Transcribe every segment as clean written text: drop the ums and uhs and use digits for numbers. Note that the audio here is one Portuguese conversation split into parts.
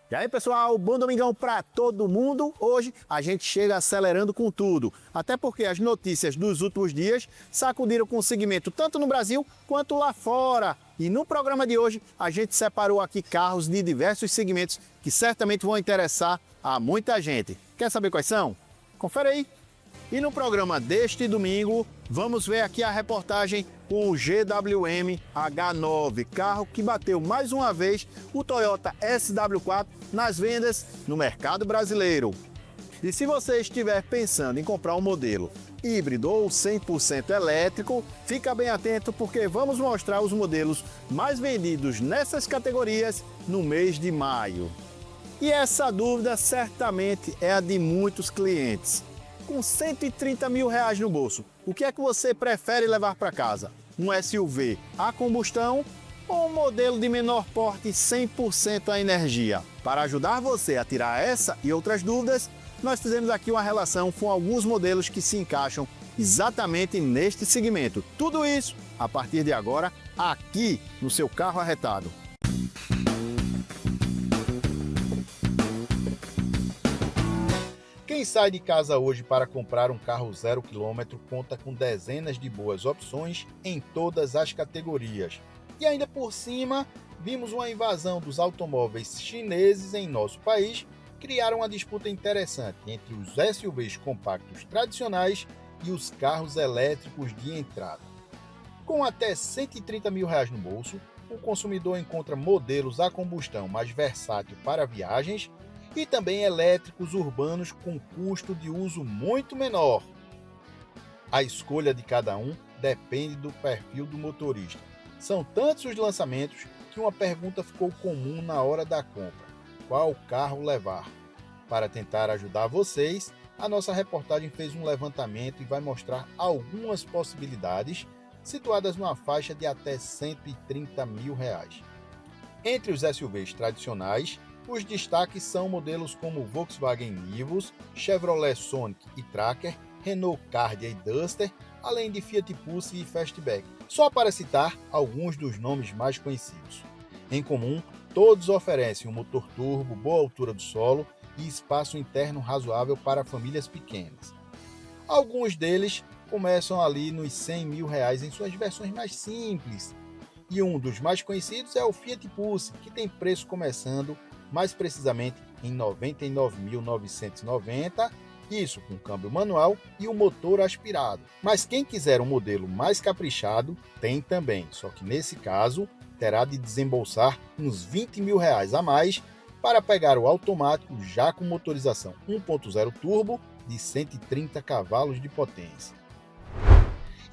E aí, pessoal, bom domingão para todo mundo. Hoje a gente chega acelerando com tudo, até porque as notícias dos últimos dias sacudiram com o segmento tanto no Brasil quanto lá fora. E no programa de hoje a gente separou aqui carros de diversos segmentos que certamente vão interessar a muita gente. Quer saber quais são? Confere aí. E no programa deste domingo, vamos ver aqui a reportagem com o GWM H9, carro que bateu mais uma vez o Toyota SW4 nas vendas no mercado brasileiro. E se você estiver pensando em comprar um modelo híbrido ou 100% elétrico, fica bem atento porque vamos mostrar os modelos mais vendidos nessas categorias no mês de maio. E essa dúvida certamente é a de muitos clientes. Com 130 mil reais no bolso, o que é que você prefere levar para casa? Um SUV a combustão ou um modelo de menor porte 100% a energia? Para ajudar você a tirar essa e outras dúvidas, nós fizemos aqui uma relação com alguns modelos que se encaixam exatamente neste segmento. Tudo isso a partir de agora, aqui no seu Carro Arretado. Quem sai de casa hoje para comprar um carro 0 km conta com dezenas de boas opções em todas as categorias. E ainda por cima, vimos uma invasão dos automóveis chineses em nosso país, criaram uma disputa interessante entre os SUVs compactos tradicionais e os carros elétricos de entrada. Com até 130 mil reais no bolso, o consumidor encontra modelos a combustão mais versátil para viagens e também elétricos urbanos com custo de uso muito menor. A escolha de cada um depende do perfil do motorista. São tantos os lançamentos que uma pergunta ficou comum na hora da compra: qual carro levar? Para tentar ajudar vocês, a nossa reportagem fez um levantamento e vai mostrar algumas possibilidades situadas numa faixa de até 130 mil reais. Entre os SUVs tradicionais, os destaques são modelos como Volkswagen Nivus, Chevrolet Sonic e Tracker, Renault Kardia e Duster, além de Fiat Pulse e Fastback, só para citar alguns dos nomes mais conhecidos. Em comum, todos oferecem um motor turbo, boa altura do solo e espaço interno razoável para famílias pequenas. Alguns deles começam ali nos 100 mil reais em suas versões mais simples, e um dos mais conhecidos é o Fiat Pulse, que tem preço começando mais precisamente em R$ 99.990, isso com câmbio manual e o motor aspirado. Mas quem quiser um modelo mais caprichado, tem também, só que nesse caso terá de desembolsar uns 20 mil reais a mais para pegar o automático já com motorização 1.0 turbo de 130 cavalos de potência.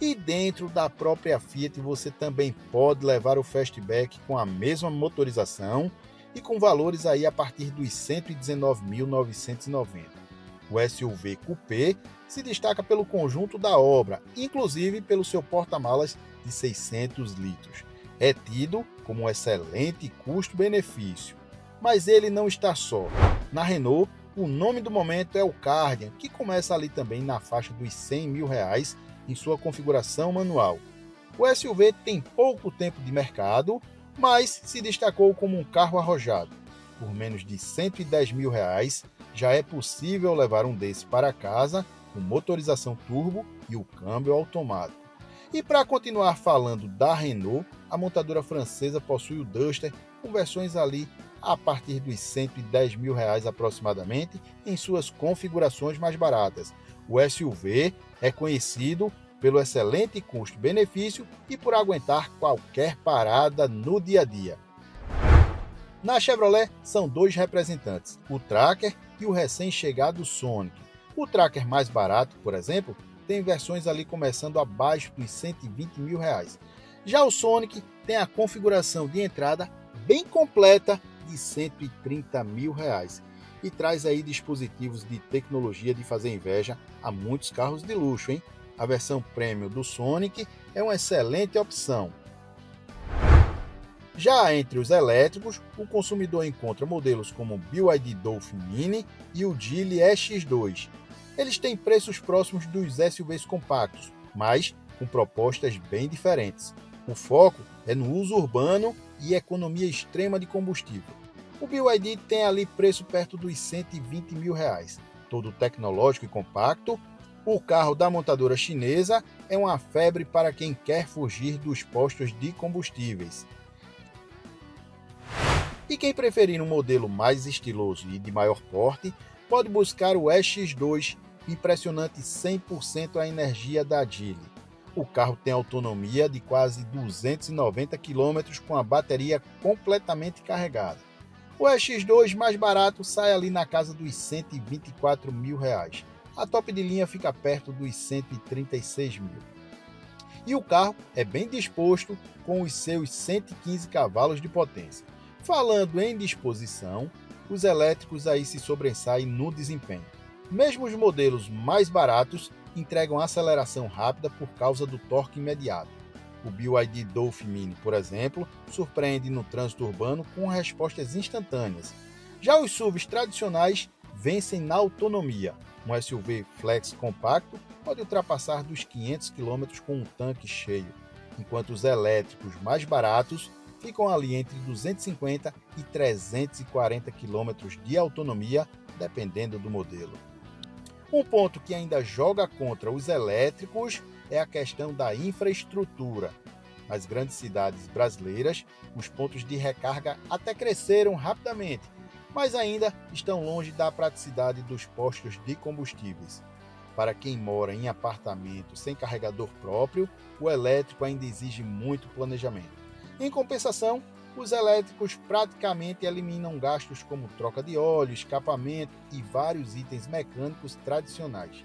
E dentro da própria Fiat você também pode levar o Fastback com a mesma motorização e com valores aí a partir dos 119.990. O SUV Coupé se destaca pelo conjunto da obra, inclusive pelo seu porta-malas de 600 litros. É tido como um excelente custo-benefício. Mas ele não está só. Na Renault, o nome do momento é o Kardian, que começa ali também na faixa dos 100 mil reais em sua configuração manual. O SUV tem pouco tempo de mercado, mas se destacou como um carro arrojado. Por menos de 110 mil reais, já é possível levar um desse para casa com motorização turbo e o câmbio automático. E para continuar falando da Renault, a montadora francesa possui o Duster com versões ali a partir dos 110 mil reais aproximadamente em suas configurações mais baratas. O SUV é conhecido pelo excelente custo-benefício e por aguentar qualquer parada no dia a dia. Na Chevrolet são dois representantes, o Tracker e o recém-chegado Sonic. O Tracker mais barato, por exemplo, tem versões ali começando abaixo dos 120 mil reais. Já o Sonic tem a configuração de entrada bem completa de 130 mil reais e traz aí dispositivos de tecnologia de fazer inveja a muitos carros de luxo, hein? A versão Premium do Sonic é uma excelente opção. Já entre os elétricos, o consumidor encontra modelos como o BYD Dolphin Mini e o Geely EX2. Eles têm preços próximos dos SUVs compactos, mas com propostas bem diferentes. O foco é no uso urbano e economia extrema de combustível. O BYD tem ali preço perto dos R$120 mil, todo tecnológico e compacto. O carro da montadora chinesa é uma febre para quem quer fugir dos postos de combustíveis. E quem preferir um modelo mais estiloso e de maior porte, pode buscar o EX2, impressionante 100% a energia da Geely. O carro tem autonomia de quase 290 km com a bateria completamente carregada. O EX2 mais barato sai ali na casa dos R$124 mil. A top de linha fica perto dos 136 mil. E o carro é bem disposto com os seus 115 cavalos de potência. Falando em disposição, os elétricos aí se sobressaem no desempenho. Mesmo os modelos mais baratos entregam aceleração rápida por causa do torque imediato. O BYD Dolphin Mini, por exemplo, surpreende no trânsito urbano com respostas instantâneas. Já os SUVs tradicionais vencem na autonomia. Um SUV flex compacto pode ultrapassar dos 500 km com um tanque cheio, enquanto os elétricos mais baratos ficam ali entre 250 e 340 km de autonomia, dependendo do modelo. Um ponto que ainda joga contra os elétricos é a questão da infraestrutura. Nas grandes cidades brasileiras, os pontos de recarga até cresceram rapidamente, mas ainda estão longe da praticidade dos postos de combustíveis. Para quem mora em apartamento sem carregador próprio, o elétrico ainda exige muito planejamento. Em compensação, os elétricos praticamente eliminam gastos como troca de óleo, escapamento e vários itens mecânicos tradicionais.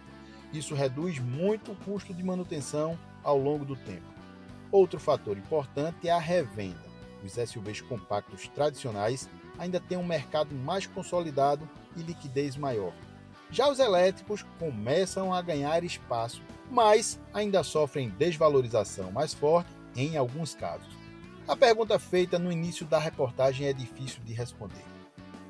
Isso reduz muito o custo de manutenção ao longo do tempo. Outro fator importante é a revenda. Os SUVs compactos tradicionais ainda têm um mercado mais consolidado e liquidez maior. Já os elétricos começam a ganhar espaço, mas ainda sofrem desvalorização mais forte em alguns casos. A pergunta feita no início da reportagem é difícil de responder.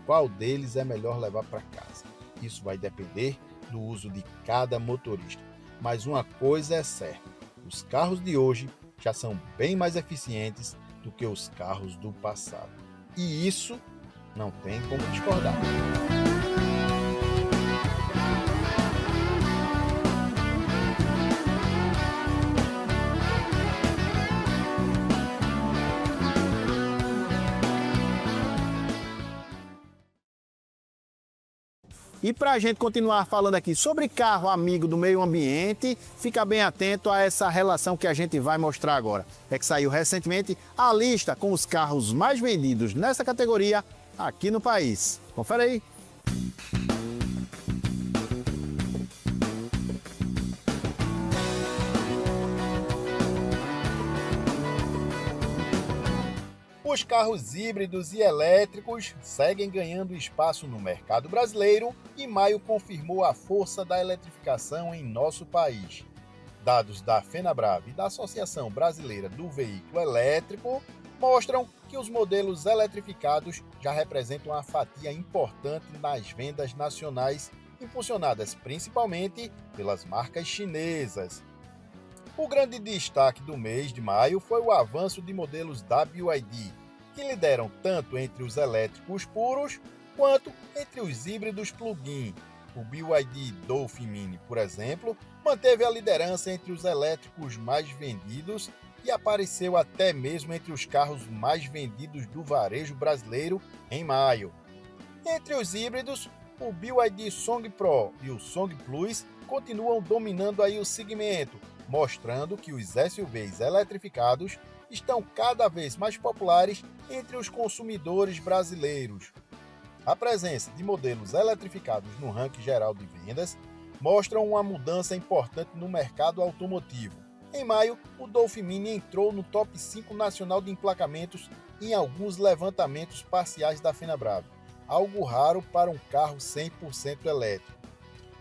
Qual deles é melhor levar para casa? Isso vai depender do uso de cada motorista. Mas uma coisa é certa: os carros de hoje já são bem mais eficientes do que os carros do passado. E isso não tem como discordar. E para a gente continuar falando aqui sobre carro amigo do meio ambiente, fica bem atento a essa relação que a gente vai mostrar agora. É que saiu recentemente a lista com os carros mais vendidos nessa categoria aqui no país. Confere aí. Os carros híbridos e elétricos seguem ganhando espaço no mercado brasileiro e maio confirmou a força da eletrificação em nosso país. Dados da FenaBrave e da Associação Brasileira do Veículo Elétrico mostram que os modelos eletrificados já representam uma fatia importante nas vendas nacionais, impulsionadas principalmente pelas marcas chinesas. O grande destaque do mês de maio foi o avanço de modelos da BYD, que lideram tanto entre os elétricos puros quanto entre os híbridos plug-in. O BYD Dolphin Mini, por exemplo, manteve a liderança entre os elétricos mais vendidos e apareceu até mesmo entre os carros mais vendidos do varejo brasileiro em maio. Entre os híbridos, o BYD Song Pro e o Song Plus continuam dominando aí o segmento, mostrando que os SUVs eletrificados estão cada vez mais populares entre os consumidores brasileiros. A presença de modelos eletrificados no ranking geral de vendas mostra uma mudança importante no mercado automotivo. Em maio, o Dolphin Mini entrou no top 5 nacional de emplacamentos em alguns levantamentos parciais da FenaBrave, algo raro para um carro 100% elétrico.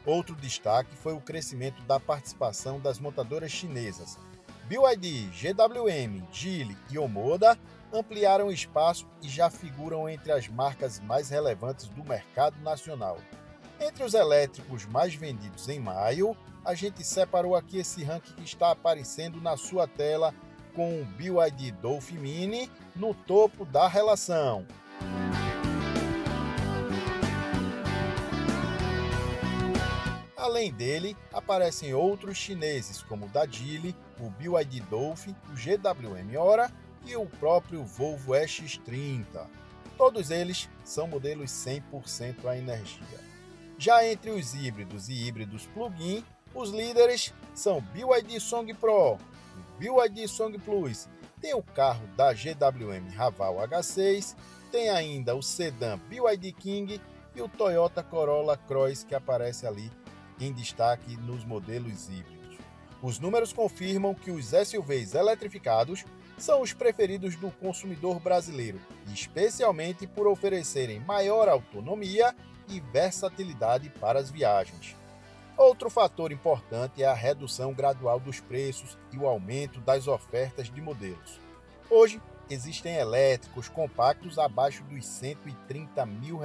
Outro destaque foi o crescimento da participação das montadoras chinesas. BYD, GWM, Geely e Omoda ampliaram o espaço e já figuram entre as marcas mais relevantes do mercado nacional. Entre os elétricos mais vendidos em maio, a gente separou aqui esse ranking que está aparecendo na sua tela com o BYD Dolphin Mini no topo da relação. Além dele, aparecem outros chineses como o da Geely, o BYD Dolphin, o GWM Ora e o próprio Volvo EX30. Todos eles são modelos 100% a energia. Já entre os híbridos e híbridos plug-in, os líderes são BYD Song Pro, o BYD Song Plus, tem o carro da GWM Raval H6, tem ainda o sedã BYD King e o Toyota Corolla Cross que aparece ali em destaque nos modelos híbridos. Os números confirmam que os SUVs eletrificados são os preferidos do consumidor brasileiro, especialmente por oferecerem maior autonomia e versatilidade para as viagens. Outro fator importante é a redução gradual dos preços e o aumento das ofertas de modelos. Hoje, existem elétricos compactos abaixo dos R$130 mil,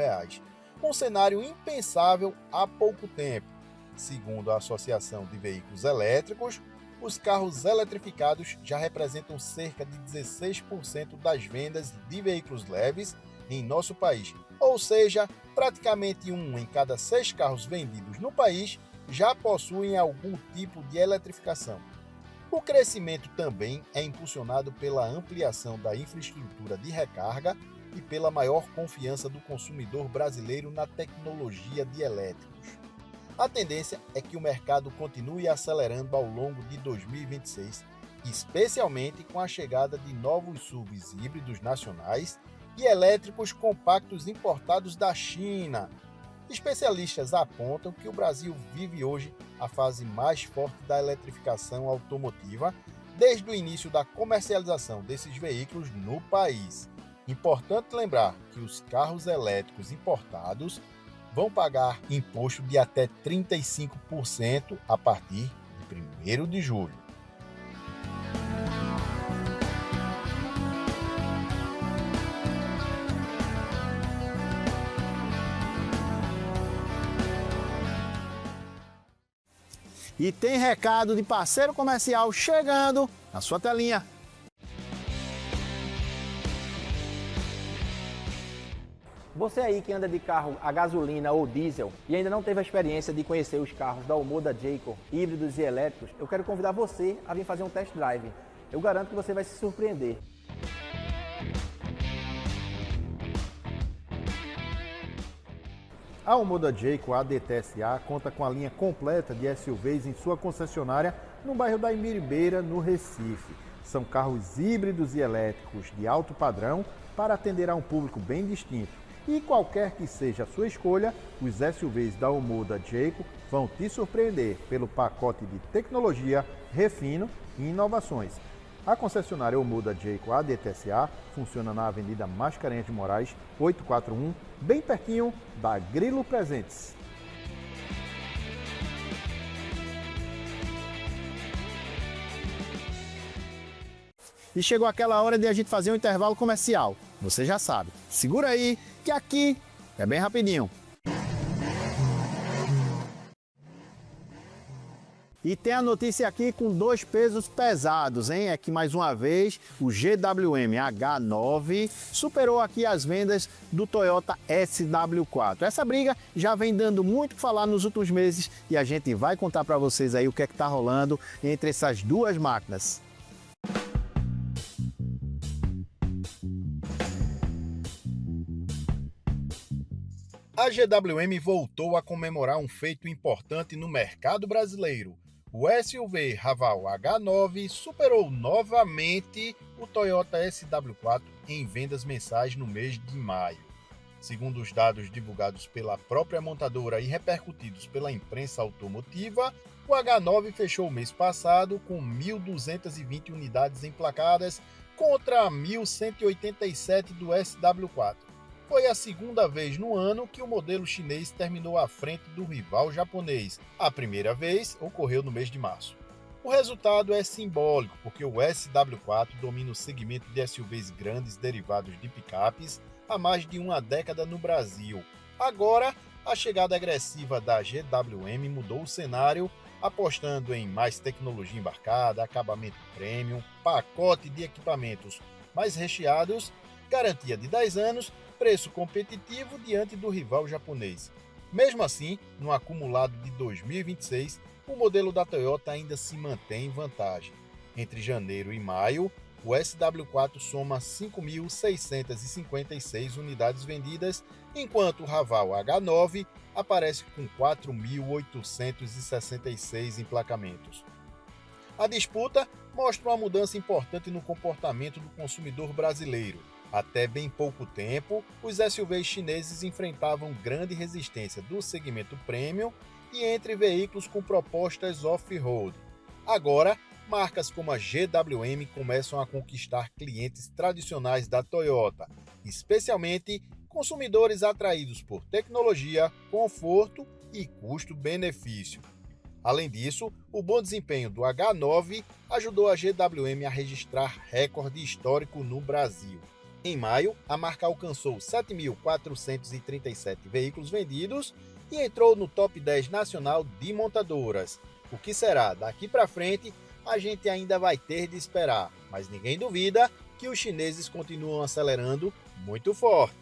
um cenário impensável há pouco tempo. Segundo a Associação de Veículos Elétricos, os carros eletrificados já representam cerca de 16% das vendas de veículos leves em nosso país, ou seja, praticamente 1 em cada 6 carros vendidos no país já possuem algum tipo de eletrificação. O crescimento também é impulsionado pela ampliação da infraestrutura de recarga e pela maior confiança do consumidor brasileiro na tecnologia de elétricos. A tendência é que o mercado continue acelerando ao longo de 2026, especialmente com a chegada de novos SUVs híbridos nacionais e elétricos compactos importados da China. Especialistas apontam que o Brasil vive hoje a fase mais forte da eletrificação automotiva desde o início da comercialização desses veículos no país. Importante lembrar que os carros elétricos importados vão pagar imposto de até 35% a partir de 1º de julho. E tem recado de parceiro comercial chegando na sua telinha. Você aí que anda de carro a gasolina ou diesel e ainda não teve a experiência de conhecer os carros da Omoda Jayco, híbridos e elétricos, eu quero convidar você a vir fazer um test drive. Eu garanto que você vai se surpreender. A Omoda Jayco ADT-SA conta com a linha completa de SUVs em sua concessionária no bairro da Imiribeira, no Recife. São carros híbridos e elétricos de alto padrão para atender a um público bem distinto. E qualquer que seja a sua escolha, os SUVs da Omoda Jayco vão te surpreender pelo pacote de tecnologia, refino e inovações. A concessionária Omoda Jayco ADT-SA funciona na Avenida Mascarenhas de Moraes, 841, bem pertinho da Grilo Presentes. E chegou aquela hora de a gente fazer um intervalo comercial. Você já sabe. Segura aí, que aqui é bem rapidinho. E tem a notícia aqui com 2 pesos pesados, hein? É que mais uma vez o GWM H9 superou aqui as vendas do Toyota SW4. Essa briga já vem dando muito o que falar nos últimos meses e a gente vai contar para vocês aí o que é que tá rolando entre essas duas máquinas. A GWM voltou a comemorar um feito importante no mercado brasileiro. O SUV Raval H9 superou novamente o Toyota SW4 em vendas mensais no mês de maio. Segundo os dados divulgados pela própria montadora e repercutidos pela imprensa automotiva, o H9 fechou o mês passado com 1.220 unidades emplacadas contra 1.187 do SW4. Foi a segunda vez no ano que o modelo chinês terminou à frente do rival japonês. A primeira vez ocorreu no mês de março. O resultado é simbólico, porque o SW4 domina o segmento de SUVs grandes derivados de picapes há mais de uma década no Brasil. Agora, a chegada agressiva da GWM mudou o cenário, apostando em mais tecnologia embarcada, acabamento premium, pacote de equipamentos mais recheados, garantia de 10 anos, preço competitivo diante do rival japonês. Mesmo assim, no acumulado de 2026, o modelo da Toyota ainda se mantém em vantagem. Entre janeiro e maio, o SW4 soma 5.656 unidades vendidas, enquanto o Raval H9 aparece com 4.866 emplacamentos. A disputa mostra uma mudança importante no comportamento do consumidor brasileiro. Até bem pouco tempo, os SUVs chineses enfrentavam grande resistência do segmento premium e entre veículos com propostas off-road. Agora, marcas como a GWM começam a conquistar clientes tradicionais da Toyota, especialmente consumidores atraídos por tecnologia, conforto e custo-benefício. Além disso, o bom desempenho do H9 ajudou a GWM a registrar recorde histórico no Brasil. Em maio, a marca alcançou 7.437 veículos vendidos e entrou no top 10 nacional de montadoras. O que será daqui para frente, a gente ainda vai ter de esperar, mas ninguém duvida que os chineses continuam acelerando muito forte.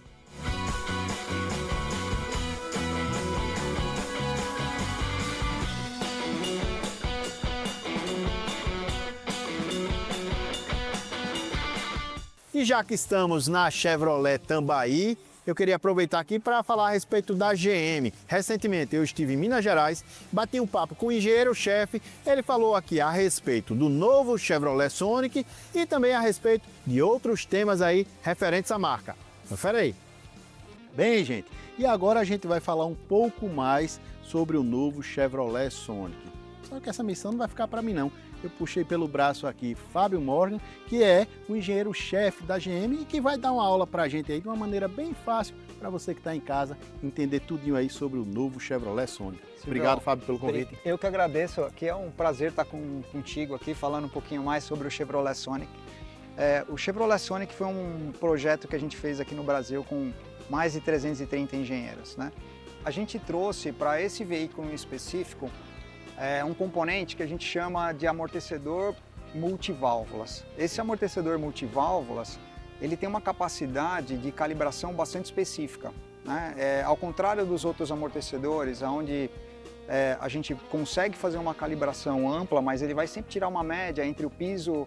E já que estamos na Chevrolet Tambaí, eu queria aproveitar aqui para falar a respeito da GM. Recentemente eu estive em Minas Gerais, bati um papo com o engenheiro-chefe, ele falou aqui a respeito do novo Chevrolet Sonic e também a respeito de outros temas aí referentes à marca. Confere aí. Bem, gente, e agora a gente vai falar um pouco mais sobre o novo Chevrolet Sonic. Só que essa missão não vai ficar para mim não. Eu puxei pelo braço aqui Fábio Morgan, que é o engenheiro-chefe da GM e que vai dar uma aula para a gente aí de uma maneira bem fácil para você que está em casa entender tudinho aí sobre o novo Chevrolet Sonic. Obrigado, Fábio, pelo convite. Eu que agradeço, aqui é um prazer estar contigo aqui falando um pouquinho mais sobre o Chevrolet Sonic. O Chevrolet Sonic foi um projeto que a gente fez aqui no Brasil com mais de 330 engenheiros, né? A gente trouxe para esse veículo em específico um componente que a gente chama de amortecedor multiválvulas. Esse amortecedor multiválvulas, ele tem uma capacidade de calibração bastante específica, né? Ao contrário dos outros amortecedores, onde a gente consegue fazer uma calibração ampla, mas ele vai sempre tirar uma média entre o piso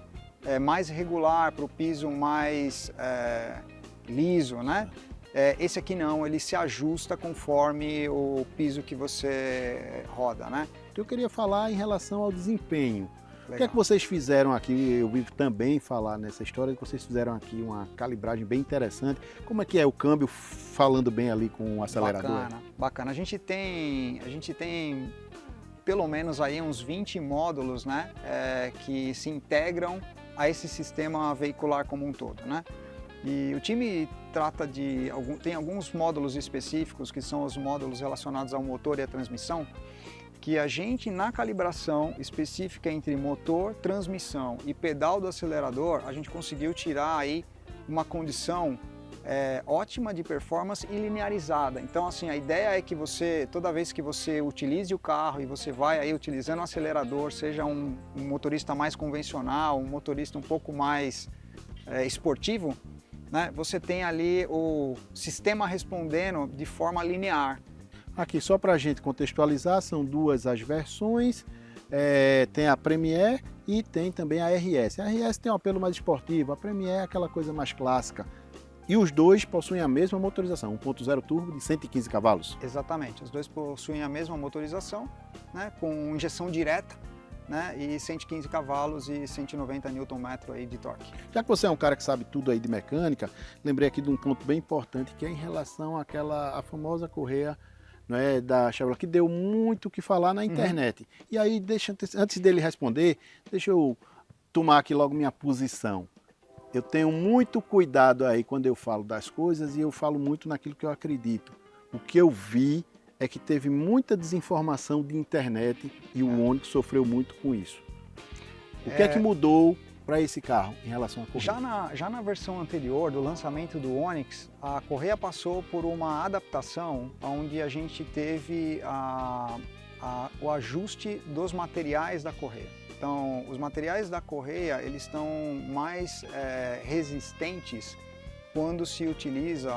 mais regular para o piso mais liso, né? Esse aqui não, ele se ajusta conforme o piso que você roda, né? Eu queria falar em relação ao desempenho. Legal. O que é que vocês fizeram aqui? Eu vi também falar nessa história que vocês fizeram aqui uma calibragem bem interessante. Como é que é o câmbio falando bem ali com o acelerador? Bacana, bacana. A gente tem pelo menos aí uns 20 módulos, né, que se integram a esse sistema veicular como um todo, né? E o time tem alguns módulos específicos, que são os módulos relacionados ao motor e à transmissão, que a gente, na calibração específica entre motor, transmissão e pedal do acelerador, a gente conseguiu tirar aí uma condição ótima de performance e linearizada. Então, assim, a ideia é que você, toda vez que você utilize o carro e você vai aí utilizando o acelerador, seja um motorista mais convencional, um motorista um pouco mais esportivo, né, você tem ali o sistema respondendo de forma linear. Aqui, só para a gente contextualizar, são duas as versões, tem a Premier e tem também a RS. A RS tem um apelo mais esportivo, a Premier é aquela coisa mais clássica. E os dois possuem a mesma motorização, 1.0 turbo de 115 cavalos. Exatamente, os dois possuem a mesma motorização, né, com injeção direta, né, e 115 cavalos e 190 Nm aí de torque. Já que você é um cara que sabe tudo aí de mecânica, lembrei aqui de um ponto bem importante, que é em relação a famosa correia, né, da Chevrolet, que deu muito o que falar na internet. E aí, antes dele responder, deixa eu tomar aqui logo minha posição. Eu tenho muito cuidado aí quando eu falo das coisas e eu falo muito naquilo que eu acredito. O que eu vi é que teve muita desinformação de internet e o Onix sofreu muito com isso. O que é que mudou para esse carro em relação à correia? Já na versão anterior do lançamento do Onix, a correia passou por uma adaptação onde a gente teve o ajuste dos materiais da correia. Então, os materiais da correia eles estão mais resistentes quando se utiliza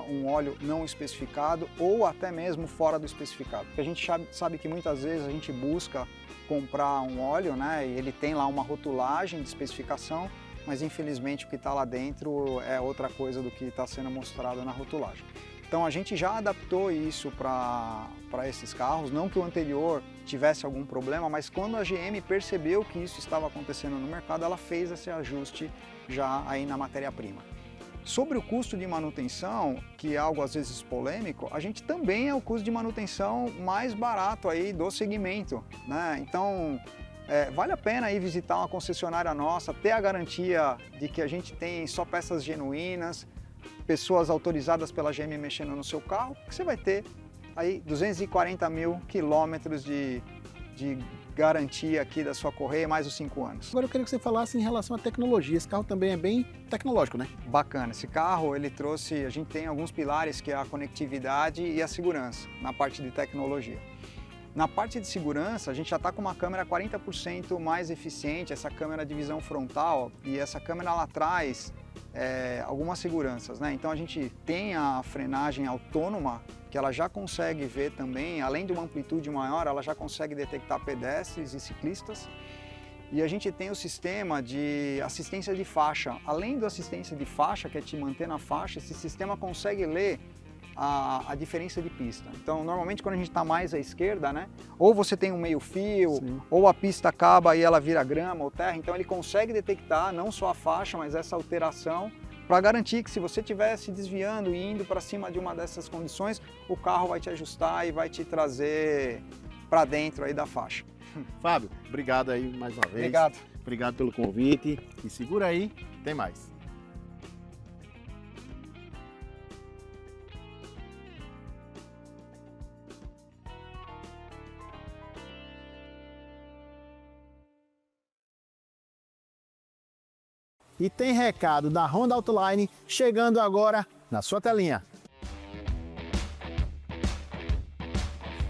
um óleo não especificado ou até mesmo fora do especificado. Porque a gente sabe que muitas vezes a gente busca comprar um óleo, né, e ele tem lá uma rotulagem de especificação, mas infelizmente o que está lá dentro é outra coisa do que está sendo mostrado na rotulagem. Então a gente já adaptou isso para esses carros, não que o anterior tivesse algum problema, mas quando a GM percebeu que isso estava acontecendo no mercado, ela fez esse ajuste já aí na matéria-prima. Sobre o custo de manutenção, que é algo às vezes polêmico, a gente também é o custo de manutenção mais barato aí do segmento, né? Então, vale a pena ir visitar uma concessionária nossa, ter a garantia de que a gente tem só peças genuínas, pessoas autorizadas pela GM mexendo no seu carro, que você vai ter aí 240 mil quilômetros de garantia aqui da sua correia, mais os 5 anos. Agora eu queria que você falasse em relação à tecnologia. Esse carro também é bem tecnológico, né? Bacana. Esse carro, ele trouxe, a gente tem alguns pilares que é a conectividade e a segurança, na parte de tecnologia. Na parte de segurança, a gente já está com uma câmera 40% mais eficiente, essa câmera de visão frontal, e essa câmera lá atrás algumas seguranças, né? Então a gente tem a frenagem autônoma, que ela já consegue ver também, além de uma amplitude maior, ela já consegue detectar pedestres e ciclistas. E a gente tem o sistema de assistência de faixa. Além da assistência de faixa, que é te manter na faixa, esse sistema consegue ler a diferença de pista. Então, normalmente quando a gente está mais à esquerda, né, ou você tem um meio fio, sim, ou a pista acaba e ela vira grama ou terra, então ele consegue detectar não só a faixa, mas essa alteração, para garantir que se você estiver se desviando e indo para cima de uma dessas condições, o carro vai te ajustar e vai te trazer para dentro aí da faixa. Fábio, obrigado aí mais uma vez. Obrigado. Obrigado pelo convite. E segura aí, tem mais. E tem recado da Honda Autoline chegando agora na sua telinha.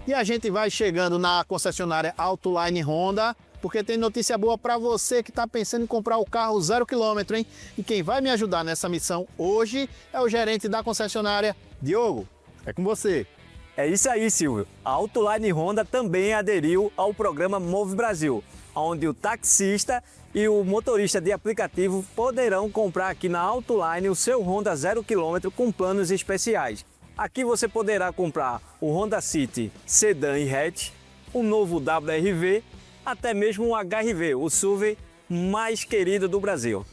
E a gente vai chegando na concessionária Autoline Honda, porque tem notícia boa para você que está pensando em comprar o carro 0 km, hein? E quem vai me ajudar nessa missão hoje é o gerente da concessionária, Diogo. É com você. É isso aí, Silvio. A Autoline Honda também aderiu ao programa Move Brasil, onde o taxista e o motorista de aplicativo poderão comprar aqui na Autoline o seu Honda 0 km com planos especiais. Aqui você poderá comprar o Honda City Sedan e Hatch, o novo WRV, até mesmo o HRV, o SUV mais querido do Brasil.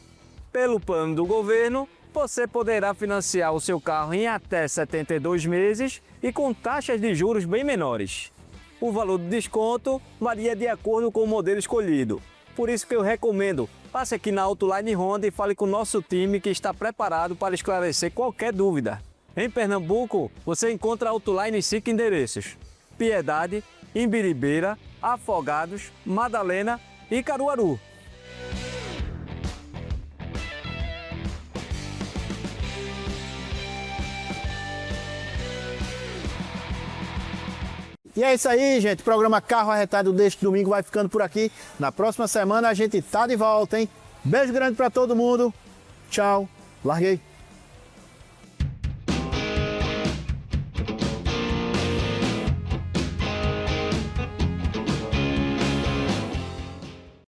Pelo plano do governo, você poderá financiar o seu carro em até 72 meses e com taxas de juros bem menores. O valor do desconto varia de acordo com o modelo escolhido. Por isso que eu recomendo, passe aqui na Autoline Honda e fale com o nosso time que está preparado para esclarecer qualquer dúvida. Em Pernambuco, você encontra a Autoline em 5 endereços: Piedade, Imbiribeira, Afogados, Madalena e Caruaru. E é isso aí, gente. O programa Carro Arretado deste domingo vai ficando por aqui. Na próxima semana a gente tá de volta, hein? Beijo grande para todo mundo. Tchau. Larguei.